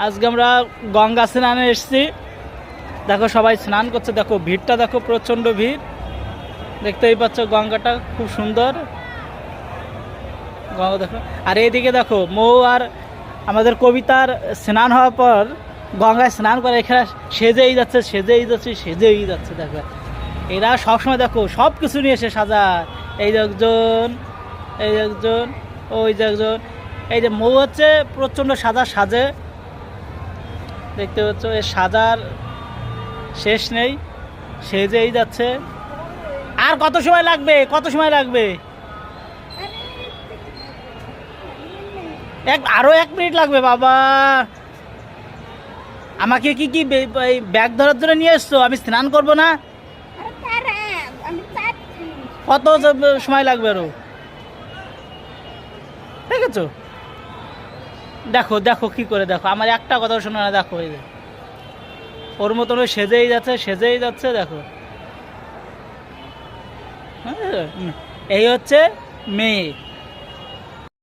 আজকে আমরা গঙ্গা স্নানে এসেছি। দেখো সবাই স্নান করছে, দেখো ভিড়টা দেখো, প্রচণ্ড ভিড়। দেখতেই পাচ্ছ গঙ্গাটা খুব সুন্দর গঙ্গা দেখো। আর এইদিকে দেখো মৌ আর আমাদের কবিতার স্নান হওয়ার পর গঙ্গায় স্নান করে এখানে সেজেই যাচ্ছে সেজেই যাচ্ছে সেজেই যাচ্ছে। দেখো এরা সবসময় দেখো সব কিছু নিয়ে এসে সাজায়। এই যে একজন, এই যে একজন, ওই যে একজন। এই যে মৌ হচ্ছে প্রচণ্ড সাজে, দেখতে পাচ্ছ এর সাজার শেষ নেই, সেজেই যাচ্ছে। আর কত সময় লাগবে, কত সময় লাগবে? আরো 1 মিনিট লাগবে বাবা। আমাকে কি কি ব্যাগ ধরার জন্য নিয়ে এসছো? আমি স্নান করব না? কত সময় লাগবে আরো? দেখেছো, দেখো দেখো কি করে, দেখো আমার একটা কথা শোনো না। দেখো এই যে ওর মতন সেজেই যাচ্ছে সেজেই যাচ্ছে। দেখো এই হচ্ছে মেয়ে।